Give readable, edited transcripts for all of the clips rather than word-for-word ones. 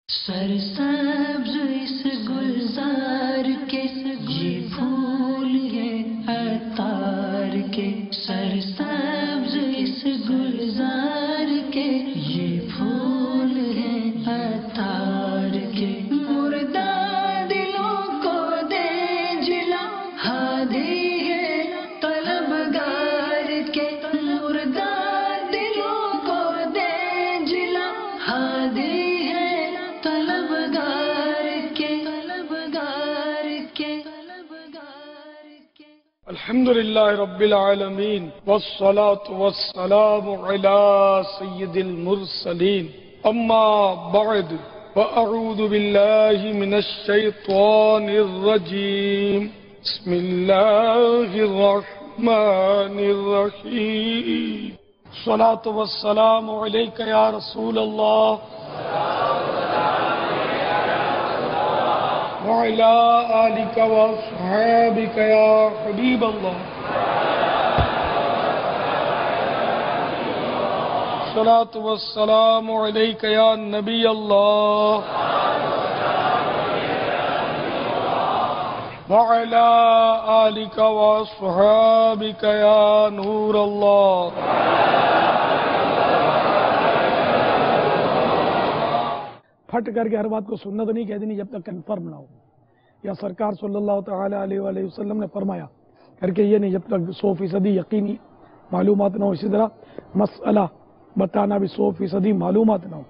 سرسبز اس گلزار کے یہ پھول ہیں عطار کے، سرسبز اس گلزار کے یہ پھول ہیں عطار کے، مردہ دلوں کو دے جلا ہادی ہے طلبگار کے، مردہ دلوں کو دے جلا ہادی الحمد لله رب العالمين والصلاة والسلام على سيد المرسلين أما بعد فأعوذ بالله من الشيطان الرجيم بسم الله الرحمن الرحيم الصلاة والسلام عليك يا رسول الله وعلى آلك وأصحابك يا حبيب الله الصلاة والسلام عليك يا نبي الله وعلى آلك وأصحابك يا نور الله پھٹ کر کے ہر بات کو سنت نہیں کہہ دینی جب تک کنفرم نہ ہو، یا سرکار صلی اللہ تعالی علیہ وآلہ وسلم نے فرمایا کر کے یہ نہیں جب تک 100% یقینی معلومات نہ ہو، اسی طرح مسئلہ بتانا بھی 100% معلومات نہ ہو۔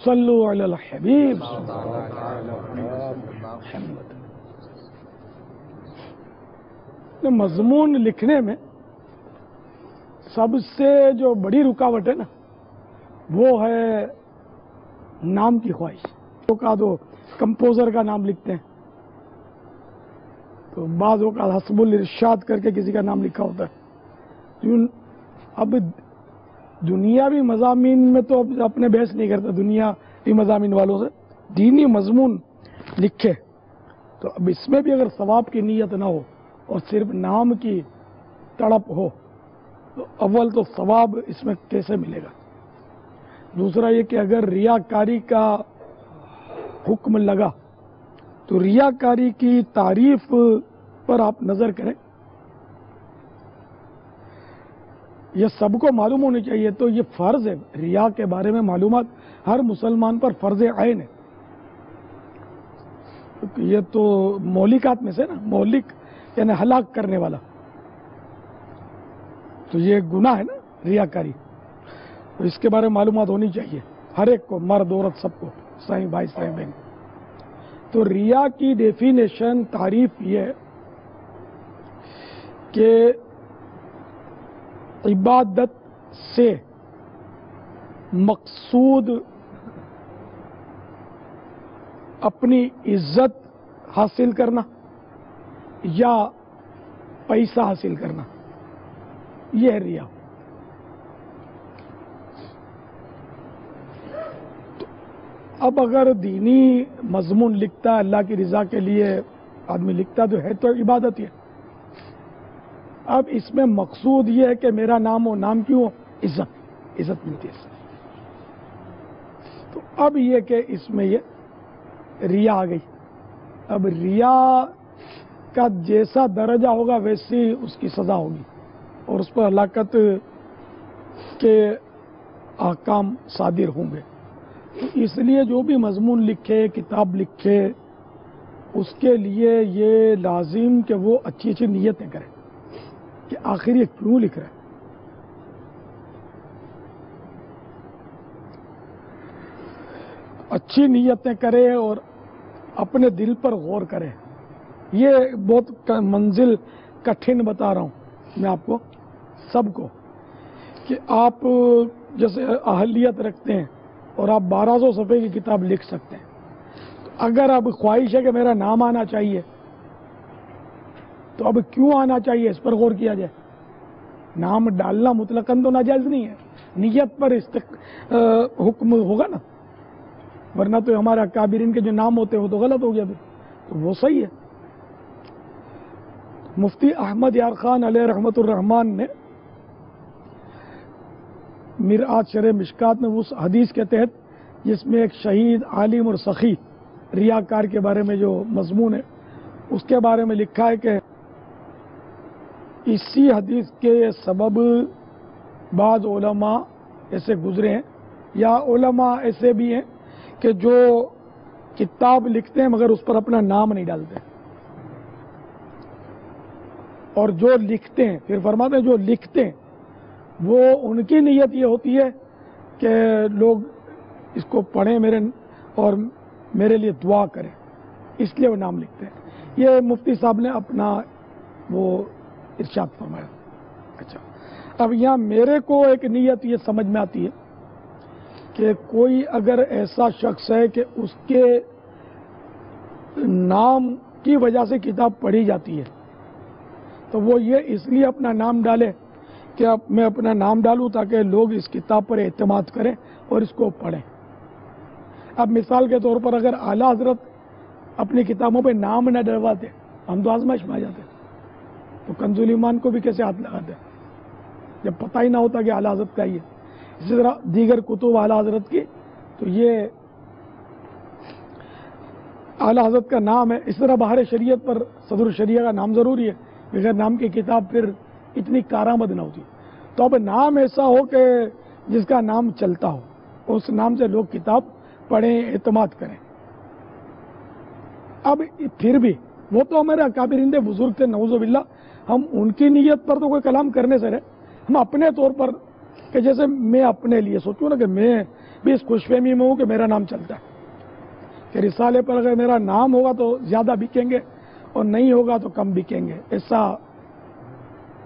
صلو علی الحبیب۔ مضمون لکھنے میں سب سے جو بڑی رکاوٹ ہے نا وہ ہے نام کی خواہش۔ تو کمپوزر کا نام لکھتے ہیں تو بعض اوقات حسب الارشاد کر کے کسی کا نام لکھا ہوتا ہے۔ اب دنیاوی مضامین میں تو اپنے بحث نہیں کرتا، دنیاوی مضامین والوں سے دینی مضمون لکھے تو اب اس میں بھی اگر ثواب کی نیت نہ ہو اور صرف نام کی تڑپ ہو تو اول تو ثواب اس میں کیسے ملے گا؟ دوسرا یہ کہ اگر ریاکاری کا حکم لگا تو ریاکاری کی تعریف پر آپ نظر کریں، یہ سب کو معلوم ہونی چاہیے۔ تو یہ فرض ہے، ریا کے بارے میں معلومات ہر مسلمان پر فرض عین ہے۔ یہ تو مہلکات میں سے نا، مہلک یعنی ہلاک کرنے والا، تو یہ گناہ ہے نا ریاکاری، تو اس کے بارے میں معلومات ہونی چاہیے ہر ایک کو، مرد عورت سب کو، سائیں بھائی سائیں بہن۔ تو ریا کی ڈیفینیشن تعریف یہ ہے کہ عبادت سے مقصود اپنی عزت حاصل کرنا یا پیسہ حاصل کرنا، یہ ہے ریا۔ اب اگر دینی مضمون لکھتا ہے اللہ کی رضا کے لیے آدمی لکھتا تو عبادت ہی ہے۔ اب اس میں مقصود یہ ہے کہ میرا نام ہو، نام کیوں ہو؟ عزت ملتی ہے۔ تو اب یہ کہ اس میں یہ ریا آ گئی۔ اب ریا کا جیسا درجہ ہوگا ویسی اس کی سزا ہوگی اور اس پر ہلاکت کے احکام صادر ہوں گے۔ اس لیے جو بھی مضمون لکھے، کتاب لکھے، اس کے لیے یہ لازم کہ وہ اچھی اچھی نیتیں کرے کہ آخر یہ کیوں لکھ رہے ہیں۔ اچھی نیتیں کرے اور اپنے دل پر غور کرے۔ یہ بہت منزل کٹھن بتا رہا ہوں میں آپ کو سب کو، کہ آپ جیسے اہلیت رکھتے ہیں اور آپ 1200 صفحے کی کتاب لکھ سکتے ہیں، تو اگر اب خواہش ہے کہ میرا نام آنا چاہیے تو اب کیوں آنا چاہیے اس پر غور کیا جائے۔ نام ڈالنا مطلقاً تو ناجائز نہیں ہے، نیت پر حکم ہوگا نا، ورنہ تو ہمارے اکابرین کے جو نام ہوتے ہیں وہ تو غلط ہو گیا پھر، تو وہ صحیح ہے۔ مفتی احمد یار خان علیہ رحمت الرحمان نے مرآت شرح مشکات میں اس حدیث کے تحت جس میں ایک شہید، عالم اور سخی ریاکار کے بارے میں جو مضمون ہے اس کے بارے میں لکھا ہے کہ اسی حدیث کے سبب بعض علماء ایسے گزرے ہیں یا علماء ایسے بھی ہیں کہ جو کتاب لکھتے ہیں مگر اس پر اپنا نام نہیں ڈالتے، اور جو لکھتے ہیں پھر فرماتے ہیں جو لکھتے ہیں وہ ان کی نیت یہ ہوتی ہے کہ لوگ اس کو پڑھیں میرے اور میرے لیے دعا کریں، اس لیے وہ نام لکھتے ہیں۔ یہ مفتی صاحب نے اپنا وہ ارشاد فرمایا۔ اچھا، اب یہاں میرے کو ایک نیت یہ سمجھ میں آتی ہے کہ کوئی اگر ایسا شخص ہے کہ اس کے نام کی وجہ سے کتاب پڑھی جاتی ہے تو وہ یہ اس لیے اپنا نام ڈالے کہ اب میں اپنا نام ڈالوں تاکہ لوگ اس کتاب پر اعتماد کریں اور اس کو پڑھیں۔ اب مثال کے طور پر اگر اعلیٰ حضرت اپنی کتابوں پہ نام نہ ڈلواتے ہم تو آزمائش میں آ جاتے، تو کنز الایمان کو بھی کیسے ہاتھ لگاتے جب پتہ ہی نہ ہوتا کہ اعلیٰ حضرت کا ہی ہے۔ اسی طرح دیگر کتب اعلیٰ حضرت کی تو یہ اعلیٰ حضرت کا نام ہے، اس طرح باہر شریعت پر صدر الشریعہ کا نام ضروری ہے، بغیر نام کی کتاب پھر اتنی کارآمد نہ ہوتی۔ تو اب نام ایسا ہو کہ جس کا نام چلتا ہو، اس نام سے لوگ کتاب پڑھیں، اعتماد کریں۔ اب پھر بھی وہ تو ہمارے اکابرین بزرگ تھے نعوذ باللہ، ہم ان کی نیت پر تو کوئی کلام کرنے سے رہے، ہم اپنے طور پر کہ جیسے میں اپنے لیے سوچوں نا کہ میں بھی اس خوش فہمی میں ہوں کہ میرا نام چلتا ہے کہ رسالے پر اگر میرا نام ہوگا تو زیادہ بکیں گے اور نہیں ہوگا تو کم بکیں گے، ایسا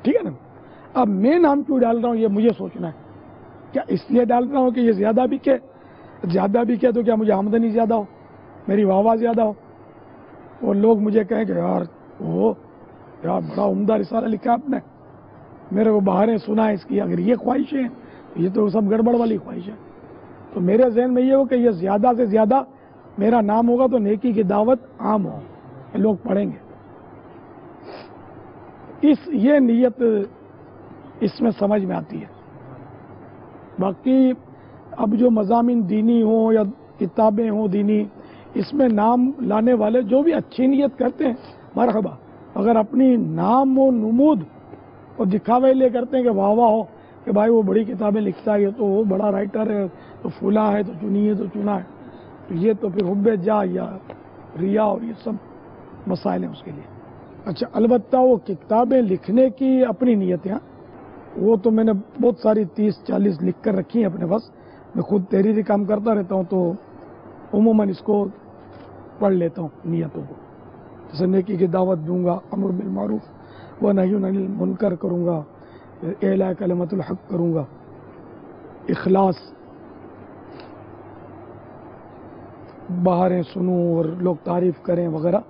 ٹھیک ہے نا۔ اب میں نام کیوں ڈال رہا ہوں یہ مجھے سوچنا ہے، کیا اس لیے ڈال رہا ہوں کہ یہ زیادہ بکے تو کیا مجھے آمدنی زیادہ ہو، میری واہ واہ زیادہ ہو، اور لوگ مجھے کہیں کہ یار بڑا عمدہ رسالہ لکھا آپ نے، میرے کو باہریں سنا ہے اس کی، اگر یہ خواہشیں ہیں تو یہ تو سب گڑبڑ والی خواہش ہے۔ تو میرے ذہن میں یہ ہو کہ یہ زیادہ سے زیادہ میرا نام ہوگا تو نیکی کی دعوت عام ہو، لوگ پڑھیں گے، یہ نیت اس میں سمجھ میں آتی ہے۔ باقی اب جو مضامین دینی ہوں یا کتابیں ہوں دینی، اس میں نام لانے والے جو بھی اچھی نیت کرتے ہیں مرحبا، اگر اپنی نام و نمود اور دکھاوے لے کرتے ہیں کہ واہ واہ ہو کہ بھائی وہ بڑی کتابیں لکھتا ہے، تو وہ بڑا رائٹر ہے، تو فلاں ہے تو چنی ہے تو چنا ہے، تو یہ تو پھر حب جا یا ریا اور یہ سب مسائل ہیں اس کے لیے۔ اچھا، البتہ وہ کتابیں لکھنے کی اپنی نیتیں ہیں، وہ تو میں نے بہت ساری 30-40 لکھ کر رکھی ہیں اپنے پاس، میں خود تحریری کام کرتا رہتا ہوں تو عموماً اس کو پڑھ لیتا ہوں نیتوں کو، جیسے نیکی کی دعوت دوں گا، امر بالمعروف و نہی عن المنکر کروں گا، اعلاء کلمۃ الحق کروں گا، اخلاص، بہاریں سنوں اور لوگ تعریف کریں وغیرہ،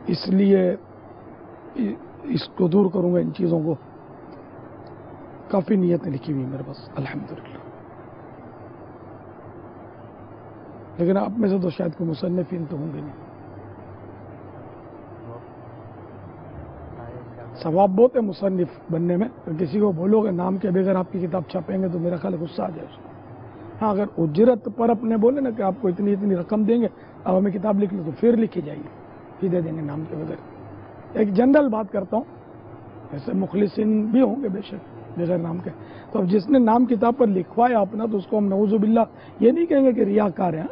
اس لیے اس کو دور کروں گا، ان چیزوں کو کافی نیتیں لکھی ہوئی میرے پاس الحمدللہ۔ لیکن آپ میں سے تو شاید کوئی مصنفین تو ہوں گے نہیں، ثواب بہت ہے مصنف بننے میں، کسی کو بولو کہ نام کے بغیر آپ کی کتاب چھاپیں گے تو میرا خیال غصہ آ جائے اس کو۔ ہاں اگر اجرت پر اپنے بولے نا کہ آپ کو اتنی رقم دیں گے اب ہمیں کتاب لکھ لو تو پھر لکھی جائے گی، پھر دے دیں گے نام کے بغیر۔ ایک جنرل بات کرتا ہوں، ایسے مخلصین بھی ہوں گے بے شک بغیر نام کے، تو اب جس نے نام کتاب پر لکھوایا اپنا تو اس کو ہم نعوذ باللہ یہ نہیں کہیں گے کہ ریاکار ہیں،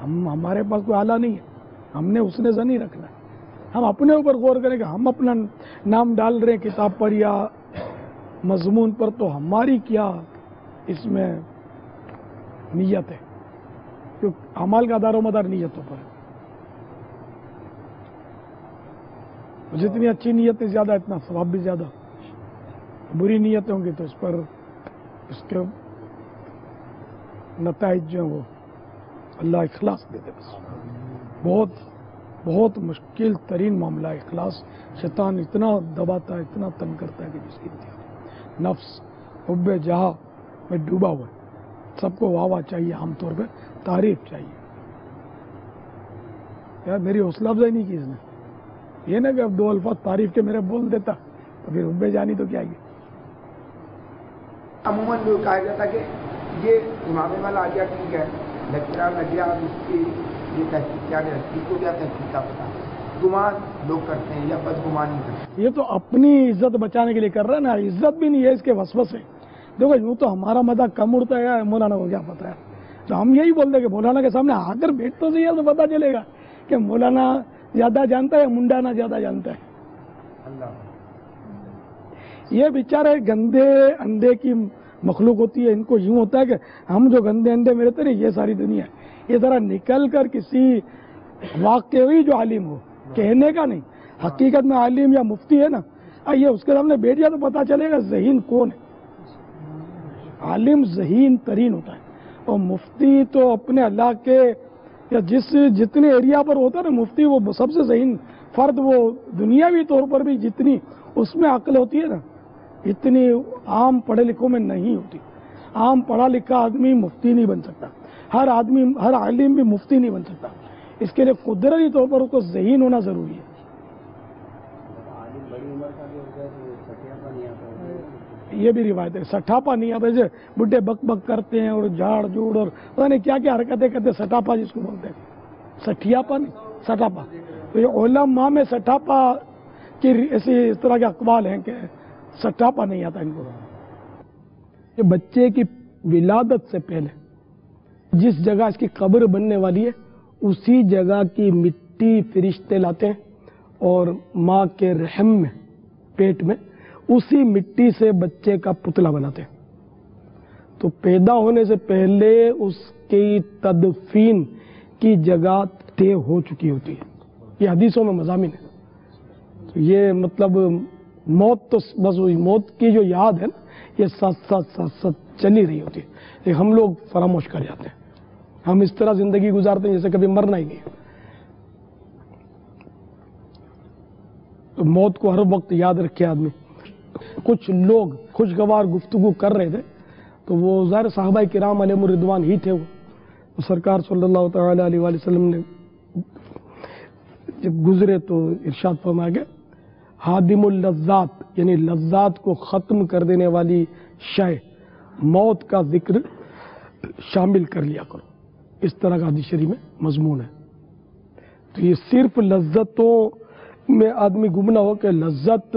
ہمارے پاس کوئی آلہ نہیں ہے، ہم نے اس نے نہیں رکھنا ہے، ہم اپنے اوپر غور کریں کہ ہم اپنا نام ڈال رہے ہیں کتاب پر یا مضمون پر، تو ہماری کیا اس میں نیت ہے، کیونکہ اعمال کا دار و مدار نیتوں پر ہے، جتنی اچھی نیتیں زیادہ اتنا ثواب بھی زیادہ، بری نیتیں ہوں گی تو اس پر اس کے نتائج جو ہیں وہ اللہ اخلاص دیتے، بس بہت بہت مشکل ترین معاملہ ہے اخلاص، شیطان اتنا دباتا ہے، اتنا تنگ کرتا ہے کہ جس کی انتہا، نفس حب جہاں میں ڈوبا ہوا ہے، سب کو واہ واہ چاہیے، عام طور پہ تعریف چاہیے، یار میری حوصلہ افزائی نہیں کی اس نے، یہ نہ کہ اب 2 الفاظ تعریف کے میرے بول دیتا تو پھر حب جانی تو کیا ہے۔ عموماً جو کہا جاتا کہ یہ امام والا آ گیا ٹھیک ہے، لیکچرار لگ گیا، اب اس کی یہ تحقیق کیا گیا، اس کو کیا تحقیق کا پتا، گمان لوگ کرتے ہیں یا بدگمانی کرتے ہیں. یہ تو اپنی عزت بچانے کے لیے کر رہا ہے نا، عزت بھی نہیں ہے اس کے وسوسے. دیکھو یوں تو ہمارا مذاق کم اڑتا ہے، مولانا کو کیا پتا ہے. تو ہم یہی بولتے ہیں کہ مولانا کے سامنے آ کر بیٹھ تو صحیح ہے، تو پتا چلے گا کہ مولانا زیادہ جانتا ہے، منڈانا زیادہ جانتا ہے. اللہ یہ بیچارے گندے انڈے کی مخلوق ہوتی ہے، ان کو یوں ہوتا ہے کہ ہم جو گندے انڈے میں رہتے ہیں یہ ساری دنیا ہے. یہ ذرا نکل کر کسی واقعی جو عالم ہو، کہنے کا نہیں، حقیقت میں عالم یا مفتی ہے نا، یہ اس کے سامنے بیٹھ جائے تو پتا چلے گا ذہین کون ہے. عالم ذہین ترین ہوتا ہے، اور مفتی تو اپنے علاقے یا جتنے ایریا پر ہوتا ہے نا مفتی، وہ سب سے ذہین فرد. وہ دنیاوی طور پر بھی جتنی اس میں عقل ہوتی ہے نا، اتنی عام پڑھے لکھوں میں نہیں ہوتی. عام پڑھا لکھا آدمی مفتی نہیں بن سکتا، ہر عالم بھی مفتی نہیں بن سکتا. اس کے لیے قدرتی طور پر اس کو ذہین ہونا ضروری ہے. یہ بھی روایت ہے، سٹھاپا نہیں آتا. جیسے بڈھے بک بک کرتے ہیں اور جھاڑ جھوڑ اور پتہ نہیں کیا کیا حرکتیں کرتے، سٹھاپا جس کو بولتے ہیں. سٹھیاپا نہیں، سٹھاپا. تو یہ علماء میں سٹھاپا کی ایسی اس طرح کے اقوال ہیں کہ سٹھاپا نہیں آتا ان کو. یہ بچے کی ولادت سے پہلے جس جگہ اس کی قبر بننے والی ہے اسی جگہ کی مٹی فرشتے لاتے ہیں اور ماں کے رحم میں، پیٹ میں، اسی مٹی سے بچے کا پتلا بناتے ہیں. تو پیدا ہونے سے پہلے اس کی تدفین کی جگہ طے ہو چکی ہوتی ہے. یہ حدیثوں میں مضامین ہے. تو یہ مطلب موت تو بس وہی موت کی جو یاد ہے نا، یہ ساتھ ساتھ چلی رہی ہوتی ہے. ہم لوگ فراموش کر جاتے ہیں. ہم اس طرح زندگی گزارتے ہیں جیسے کبھی مرنا ہی نہیں. تو موت کو ہر وقت یاد رکھے آدمی. کچھ لوگ خوشگوار گفتگو کر رہے تھے تو وہ ظاہر صحابہ کرام علیہم الرضوان ہی تھے. وہ سرکار صلی اللہ تعالی علیہ وآلہ وسلم نے جب گزرے تو ارشاد فرمایا گیا ہادم اللذات، یعنی لذات کو ختم کر دینے والی شے موت کا ذکر شامل کر لیا کرو. اس طرح کا حدیث شریف میں مضمون ہے. تو یہ صرف لذتوں میں آدمی گم نہ ہو کہ لذت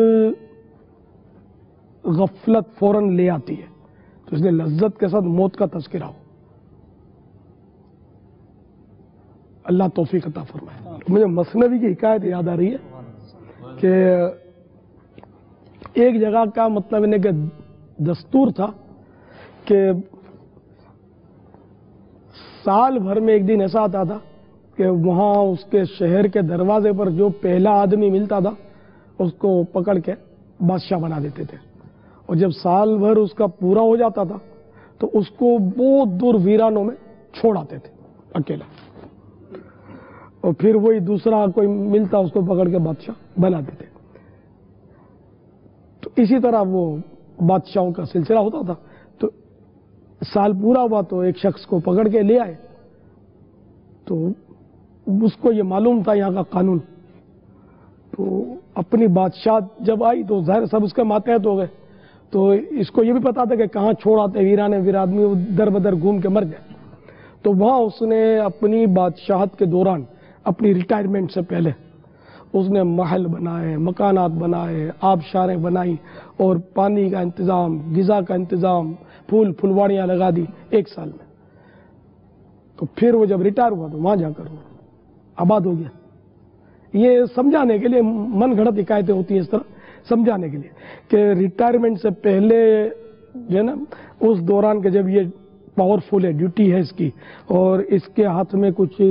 غفلت فوراً لے آتی ہے، تو اس لیے لذت کے ساتھ موت کا تذکرہ ہو. اللہ توفیق عطا فرمائے. مجھے مثنوی کی حکایت یاد آ رہی ہے کہ ایک جگہ کا مطلب انہیں کہ دستور تھا کہ سال بھر میں ایک دن ایسا آتا تھا کہ وہاں اس کے شہر کے دروازے پر جو پہلا آدمی ملتا تھا اس کو پکڑ کے بادشاہ بنا دیتے تھے. اور جب سال بھر اس کا پورا ہو جاتا تھا تو اس کو بہت دور ویرانوں میں چھوڑ آتے تھے اکیلا، اور پھر وہی دوسرا کوئی ملتا اس کو پکڑ کے بادشاہ بنا دیتے. تو اسی طرح وہ بادشاہوں کا سلسلہ ہوتا تھا. تو سال پورا ہوا تو ایک شخص کو پکڑ کے لے آئے. تو اس کو یہ معلوم تھا یہاں کا قانون. تو اپنی بادشاہ جب آئی تو ظاہر سب اس کے ماتحت ہو گئے. تو اس کو یہ بھی پتا تھا کہ کہاں چھوڑ آتے ویرانے ویر آدمی در بدر گھوم کے مر جائے. تو وہاں اس نے اپنی بادشاہت کے دوران اپنی ریٹائرمنٹ سے پہلے اس نے محل بنائے، مکانات بنائے، آبشاریں بنائی اور پانی کا انتظام، غذا کا انتظام، پھول پھلواڑیاں لگا دی ایک سال میں. تو پھر وہ جب ریٹائر ہوا تو وہاں جا کر وہ آباد ہو گیا. یہ سمجھانے کے لیے من گھڑت حکایتیں ہوتی ہیں اس طرح سمجھانے کے لیے کہ ریٹائرمنٹ سے پہلے جو ہے نا اس دوران کے جب یہ پاورفل ہے، ڈیوٹی ہے اس کی اور اس کے ہاتھ میں کچھ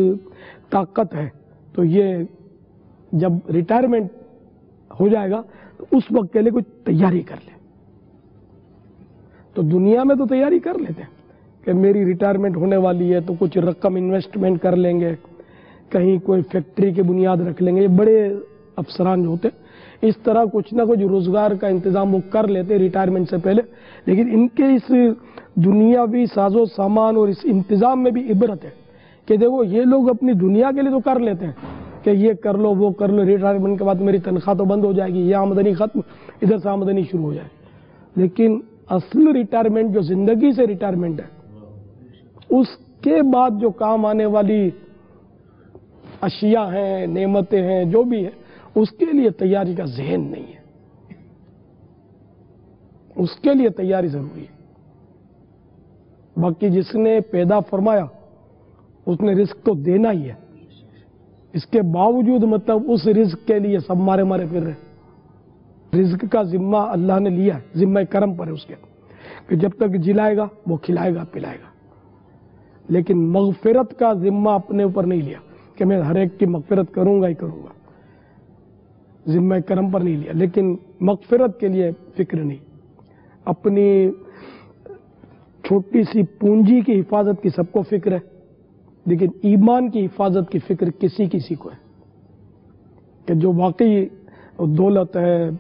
طاقت ہے، تو یہ جب ریٹائرمنٹ ہو جائے گا تو اس وقت کے لیے کچھ تیاری کر لے. تو دنیا میں تو تیاری کر لیتے ہیں کہ میری ریٹائرمنٹ ہونے والی ہے تو کچھ رقم انویسٹمنٹ کر لیں گے، کہیں کوئی فیکٹری کی بنیاد رکھ لیں گے. یہ بڑے افسران جو ہوتے ہیں اس طرح کچھ نہ کچھ روزگار کا انتظام وہ کر لیتے ریٹائرمنٹ سے پہلے. لیکن ان کے اس دنیاوی ساز و سامان اور اس انتظام میں بھی عبرت ہے کہ دیکھو یہ لوگ اپنی دنیا کے لیے تو کر لیتے ہیں کہ یہ کر لو وہ کر لو، ریٹائرمنٹ کے بعد میری تنخواہ تو بند ہو جائے گی، یہ آمدنی ختم، ادھر سے آمدنی شروع ہو جائے. لیکن اصل ریٹائرمنٹ جو زندگی سے ریٹائرمنٹ ہے، اس کے بعد جو کام آنے والی اشیاء ہیں، نعمتیں ہیں، جو بھی ہے، اس کے لیے تیاری کا ذہن نہیں ہے. اس کے لیے تیاری ضروری ہے. باقی جس نے پیدا فرمایا اس نے رزق تو دینا ہی ہے. اس کے باوجود مطلب اس رزق کے لیے سب مارے مارے پھر رہے. رزق کا ذمہ اللہ نے لیا ہے، ذمہ کرم پر ہے اس کے، کہ جب تک جلائے گا وہ کھلائے گا پلائے گا. لیکن مغفرت کا ذمہ اپنے اوپر نہیں لیا کہ میں ہر ایک کی مغفرت کروں گا ہی کروں گا. ذمہ کرم پر نہیں لیا. لیکن مغفرت کے لیے فکر نہیں. اپنی چھوٹی سی پونجی کی حفاظت کی سب کو فکر ہے، لیکن ایمان کی حفاظت کی فکر کسی کو ہے. کہ جو واقعی دولت ہے،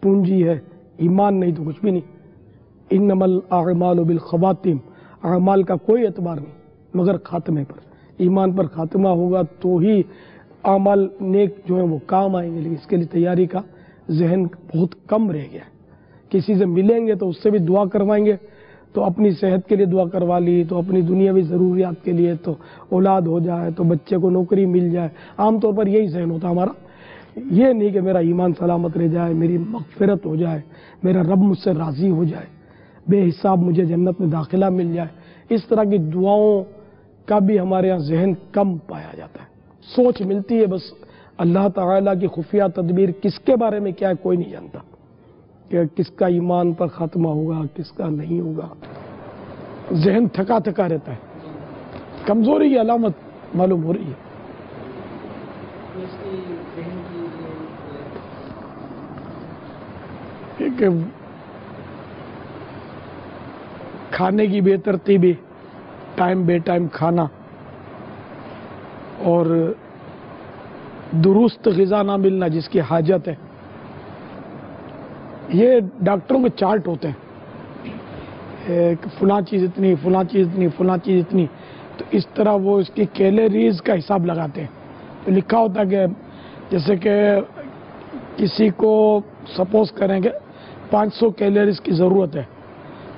پونجی ہے، ایمان نہیں تو کچھ بھی نہیں. انما الاعمال بالخواتیم، اعمال کا کوئی اعتبار نہیں مگر خاتمے پر. ایمان پر خاتمہ ہوگا تو ہی اعمال نیک جو ہیں وہ کام آئیں گے. لیکن اس کے لیے تیاری کا ذہن بہت کم رہ گیا ہے. کسی سے ملیں گے تو اس سے بھی دعا کروائیں گے تو اپنی صحت کے لیے دعا کروا لی، تو اپنی دنیاوی ضروریات کے لیے، تو اولاد ہو جائے، تو بچے کو نوکری مل جائے. عام طور پر یہی ذہن ہوتا ہمارا. یہ نہیں کہ میرا ایمان سلامت رہ جائے، میری مغفرت ہو جائے، میرا رب مجھ سے راضی ہو جائے، بے حساب مجھے جنت میں داخلہ مل جائے. اس طرح کی دعاؤں کا بھی ہمارے ہاں ذہن کم پایا جاتا ہے. سوچ ملتی ہے بس اللہ تعالیٰ کی خفیہ تدبیر کس کے بارے میں کیا ہے کوئی نہیں جانتا، کہ کس کا ایمان پر خاتمہ ہوگا کس کا نہیں ہوگا. ذہن تھکا تھکا رہتا ہے. کمزوری کی علامت معلوم ہو رہی ہے. کہ کھانے کی بے ترتیبی، ٹائم بے ٹائم کھانا، اور درست غذا نہ ملنا جس کی حاجت ہے. یہ ڈاکٹروں کے چارٹ ہوتے ہیں، فلاں چیز اتنی، فلاں چیز اتنی، فلاں چیز اتنی. تو اس طرح وہ اس کی کیلوریز کا حساب لگاتے ہیں. تو لکھا ہوتا ہے کہ جیسے کہ کسی کو سپوز کریں کہ 500 کیلوریز کی ضرورت ہے،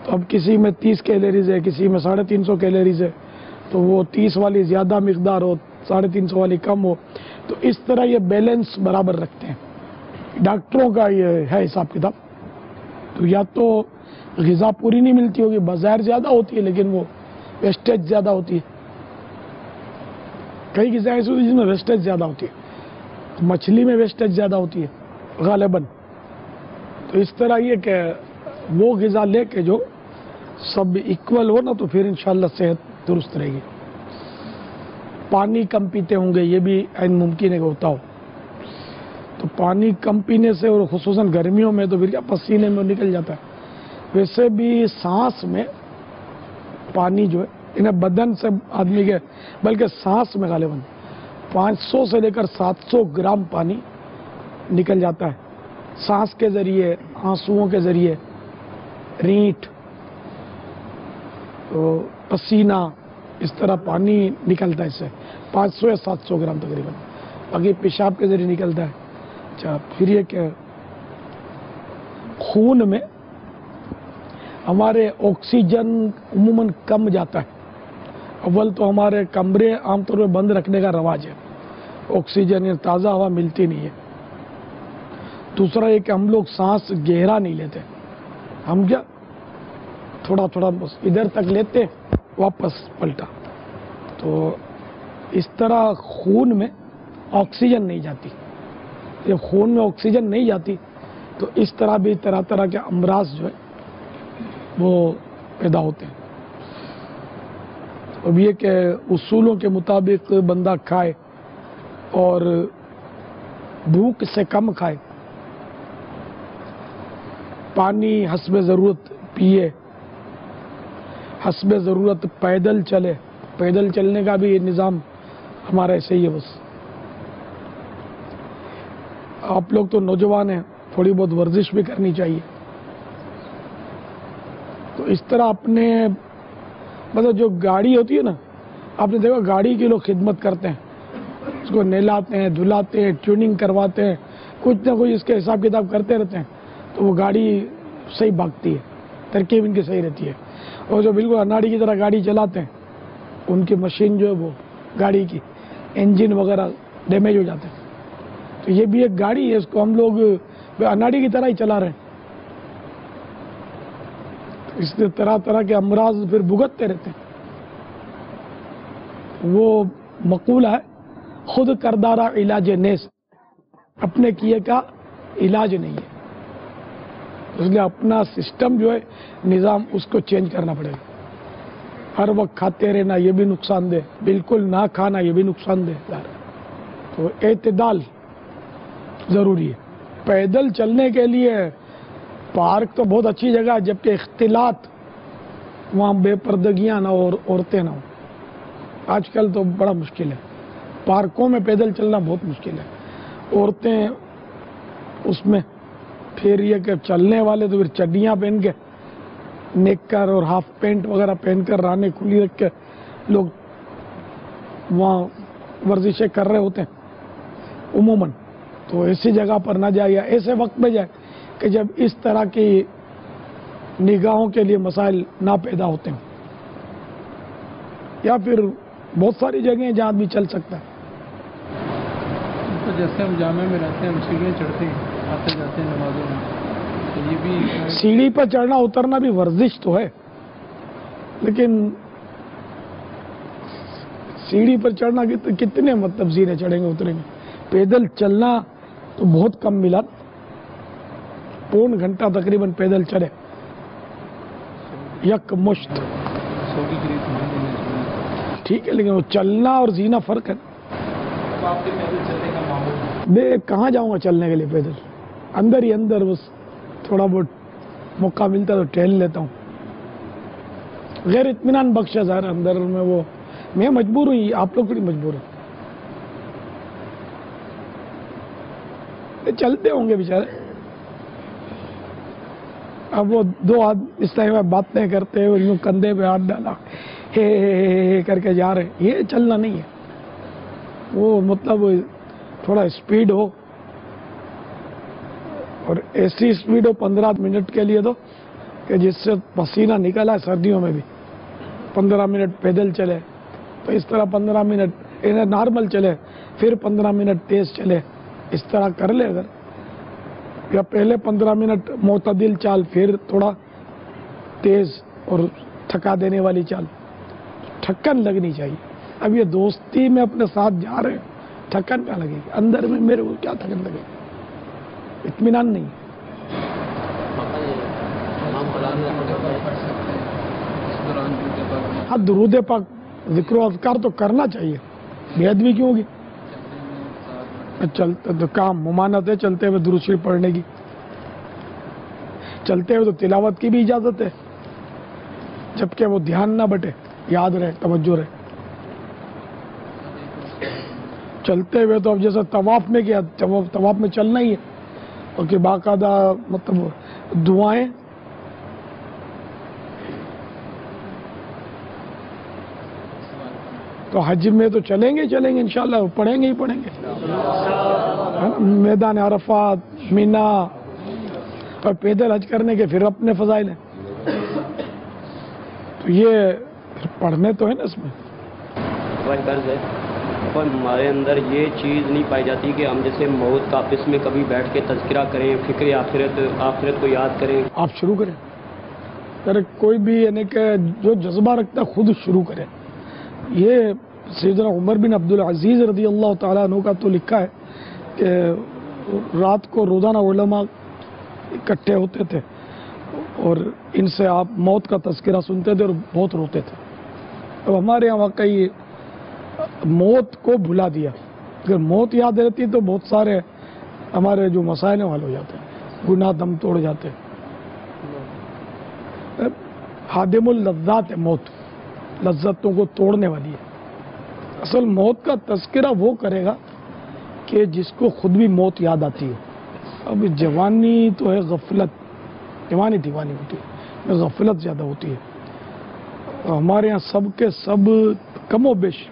تو اب کسی میں 30 کیلوریز ہے، کسی میں 350 کیلوریز ہے، تو وہ 30 والی زیادہ مقدار ہو، 350 والی کم ہو. تو اس طرح یہ بیلنس برابر رکھتے ہیں. ڈاکٹروں کا یہ ہے حساب کتاب. تو یا تو غذا پوری نہیں ملتی ہوگی، بظاہر زیادہ ہوتی ہے لیکن وہ ویسٹیج زیادہ ہوتی ہے. کئی غذا ایسی ہوتی ہے جس میں ویسٹیج زیادہ ہوتی ہے. مچھلی میں ویسٹیج زیادہ ہوتی ہے غالباً. تو اس طرح یہ کہ وہ غذا لے کے جو سب ایکول ہو نا، تو پھر انشاءاللہ صحت درست رہے گی. پانی کم پیتے ہوں گے، یہ بھی عین ممکن ہے کہ ہوتا ہو. تو پانی کم پینے سے، اور خصوصاً گرمیوں میں، تو پھر کیا پسینے میں نکل جاتا ہے. ویسے بھی سانس میں پانی جو ہے انہیں بدن سے آدمی کے، بلکہ سانس میں غالباً 500 سے لے کر 700 گرام پانی نکل جاتا ہے. سانس کے ذریعے، آنسوؤں کے ذریعے، رینٹ، پسینہ، اس طرح پانی نکلتا ہے. اس سے 500 یا 700 گرام تقریباً. باقی پیشاب کے ذریعے نکلتا ہے. اچھا، پھر یہ کہ خون میں ہمارے آکسیجن عموماً کم جاتا ہے. اول تو ہمارے کمرے عام طور پہ بند رکھنے کا رواج ہے، آکسیجن یا تازہ ہوا ملتی نہیں ہے. دوسرا یہ کہ ہم لوگ سانس گہرا نہیں لیتے. ہم کیا تھوڑا تھوڑا بس ادھر تک لیتے، واپس پلٹا. تو اس طرح خون میں آکسیجن نہیں جاتی. جب خون میں آکسیجن نہیں جاتی تو اس طرح بھی طرح طرح کے امراض جو ہے وہ پیدا ہوتے ہیں. اب یہ کہ اصولوں کے مطابق بندہ کھائے اور بھوک سے کم کھائے، پانی حسب ضرورت پیے، حسب ضرورت پیدل چلے. پیدل چلنے کا بھی نظام ہمارا ایسے ہی ہے. بس آپ لوگ تو نوجوان ہیں، تھوڑی بہت ورزش بھی کرنی چاہیے. تو اس طرح اپنے مطلب جو گاڑی ہوتی ہے نا، آپ نے دیکھا گاڑی کی لوگ خدمت کرتے ہیں، اس کو نہلاتے ہیں، دھلاتے ہیں، ٹیوننگ کرواتے ہیں، کچھ نہ کچھ اس کے حساب کتاب کرتے رہتے ہیں، تو وہ گاڑی صحیح بھاگتی ہے. ترکیب ان کی صحیح رہتی ہے. اور جو بالکل اناڑی کی طرح گاڑی چلاتے ہیں ان کی مشین جو ہے وہ گاڑی کی انجن وغیرہ ڈیمیج ہو جاتے ہیں. تو یہ بھی ایک گاڑی ہے, اس کو ہم لوگ اناڑی کی طرح ہی چلا رہے ہیں. اس سے طرح طرح کے امراض پھر بھگتتے رہتے ہیں. وہ مقولہ ہے خود کردارہ علاج نیس, اپنے کیے کا علاج نہیں ہے. اس لیے اپنا سسٹم جو ہے نظام اس کو چینج کرنا پڑے گا. ہر وقت کھاتے رہنا یہ بھی نقصان دہ, بالکل نہ کھانا یہ بھی نقصان دہ. تو اعتدال ضروری ہے. پیدل چلنے کے لیے پارک تو بہت اچھی جگہ ہے, جبکہ اختلاط وہاں بے پردگیاں نہ ہو اور عورتیں نہ ہوں. آج کل تو بڑا مشکل ہے, پارکوں میں پیدل چلنا بہت مشکل ہے. عورتیں اس میں پھر یہ کہ چلنے والے تو پھر چڈیاں پہن کے نیکر اور ہاف پینٹ وغیرہ پہن کر رانے کھلی رکھ کے لوگ وہاں ورزشیں کر رہے ہوتے ہیں عموماً. تو ایسی جگہ پر نہ جائے یا ایسے وقت میں جائے کہ جب اس طرح کی نگاہوں کے لیے مسائل نہ پیدا ہوتے ہیں. یا پھر بہت ساری جگہیں ہیں جہاں آدمی چل سکتا ہے. تو جیسے ہم جامع میں رہتے ہیں, ہم سیڑھیاں چڑھتے ہیں, آتے جاتے ہیں نمازوں میں, تو یہ بھی سیڑھی پر چڑھنا اترنا بھی ورزش تو ہے, لیکن سیڑھی پر چڑھنا کتنے مطلب زیرے چڑھیں گے اتریں گے. پیدل چلنا تو بہت کم ملا, پون گھنٹہ تقریباً پیدل چلے یک مشت. 100 کے قریب ٹھیک ہے, لیکن وہ چلنا اور زینا فرق ہے. آپ کے پیدل چلنے کا معمول میں کہاں جاؤں گا چلنے کے لیے پیدل, اندر ہی اندر بس تھوڑا بہت موقع ملتا تو ٹہل لیتا ہوں. غیر اطمینان بخش ہے ظاہر اندر میں, وہ میں مجبور ہوں, آپ لوگ بھی مجبور ہیں. چلتے ہوں گے بیچارے. اب وہ دو آدمی اس طرح باتیں کرتے ہوئے یوں کندھے پہ ہاتھ ڈالا ہے کر کے جا رہے ہیں, یہ چلنا نہیں ہے. وہ مطلب تھوڑا اسپیڈ ہو, اور ایسی اسپیڈ ہو 15 منٹ کے لیے تو کہ جس سے پسینہ نکلا ہے. سردیوں میں بھی 15 منٹ پیدل چلے, تو اس طرح 15 منٹ نارمل چلے, پھر 15 منٹ تیز چلے, اس طرح کر لے اگر. یا پہلے 15 منٹ معتدل چال, پھر تھوڑا تیز اور تھکا دینے والی چال. تھکن لگنی چاہیے. اب یہ دوستی میں اپنے ساتھ جا رہے ہیں, تھکن کیا لگے گی اندر میں, میرے کو کیا تھکن لگے گی, اطمینان نہیں. ہاں درود پاک ذکر و اذکار تو کرنا چاہیے, بے ادبی کیوں ہوگی. چلتے تو کام ممانت ہے چلتے ہوئے درود شریف پڑھنے کی, چلتے ہوئے تو تلاوت کی بھی اجازت ہے, جبکہ وہ دھیان نہ بٹے, یاد رہے, توجہ رہے. چلتے ہوئے تو اب جیسے طواف میں کیا, طواف میں چلنا ہی ہے, اور کہ باقاعدہ مطلب دعائیں تو حج میں تو چلیں گے انشاءاللہ, پڑھیں گے. میدان عرفات, مینا, اور پیدل حج کرنے کے پھر اپنے فضائل ہیں. تو یہ پڑھنے تو ہے نا اس میں. قرض ہے اور ہمارے اندر یہ چیز نہیں پائی جاتی کہ ہم جیسے موت کا آپس میں کبھی بیٹھ کے تذکرہ کریں, فکر آخرت کو یاد کریں. آپ شروع کریں, اگر کوئی بھی یعنی کہ جو جذبہ رکھتا ہے خود شروع کرے. یہ سیدنا عمر بن عبدالعزیز رضی اللہ تعالیٰ عنہ کا تو لکھا ہے کہ رات کو روزانہ علماء اکٹھے ہوتے تھے اور ان سے آپ موت کا تذکرہ سنتے تھے اور بہت روتے تھے. اب ہمارے یہاں واقعی موت کو بھلا دیا. اگر موت یاد رہتی تو بہت سارے ہمارے جو مسائل حل ہو جاتے ہیں, گناہ دم توڑ جاتے. حادم اللذات ہے موت, لذتوں کو توڑنے والی ہے. اصل موت کا تذکرہ وہ کرے گا کہ جس کو خود بھی موت یاد آتی ہے. اب جوانی تو ہے غفلت, جوانی دیوانی ہوتی ہے, غفلت زیادہ ہوتی ہے. ہمارے یہاں سب کے سب کم و بیش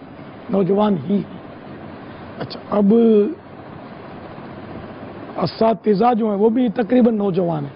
نوجوان ہی. اچھا, اب اساتذہ جو ہیں وہ بھی تقریباً نوجوان ہیں.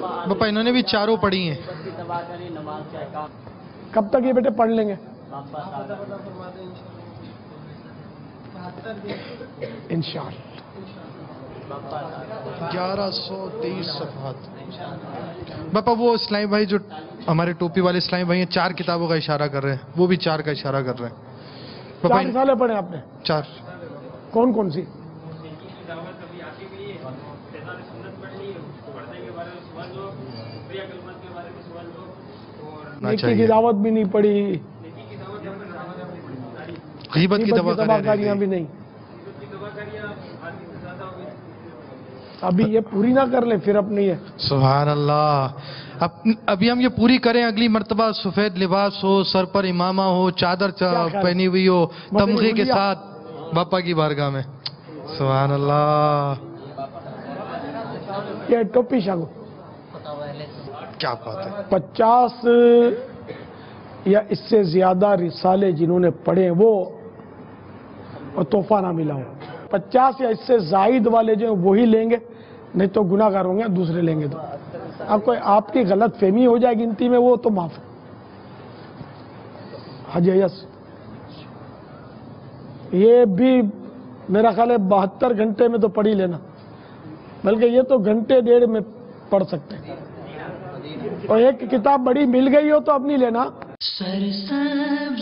باپا انہوں نے بھی چاروں پڑھی ہیں. کب تک یہ بیٹے پڑھ لیں گے انشاءاللہ؟ 1123 صفحات. باپا وہ اسلامی بھائی جو ہمارے ٹوپی والے اسلامی بھائی ہیں 4 کتابوں کا اشارہ کر رہے ہیں, وہ بھی 4 کا اشارہ کر رہے ہیں. باپا 4 رسالے پڑھے آپ نے؟ 4. کون کون سی؟ نیکی کی دعوت بھی نہیں پڑھی, غیبت کی دواکاریاں بھی نہیں. ابھی یہ پوری نہ کر لیں پھر اپنی ہے. سبحان اللہ. ابھی ہم یہ پوری کریں, اگلی مرتبہ سفید لباس ہو, سر پر امامہ ہو, چادر پہنی ہوئی ہو, تمغے کے ساتھ باپا کی بارگاہ میں. سبحان اللہ. یہ ٹوپی شاگو کیا بات ہے. 50 یا اس سے زیادہ رسالے جنہوں نے پڑھے وہ تحفہ نہ ملا ہو. 50 یا اس سے زائد والے جو ہیں وہی لیں گے, نہیں تو گناہ گار ہوں گے, دوسرے لیں گے. تو آپ کی غلط فہمی ہو جائے گنتی میں, وہ تو معاف ہے. حاجی یس یہ بھی میرا خیال ہے 72 گھنٹے میں تو پڑھ ہی لینا, بلکہ یہ تو گھنٹے ڈیڑھ میں پڑھ سکتے ہیں. اور ایک کتاب بڑی مل گئی ہو تو اب نہیں لینا. سرسبز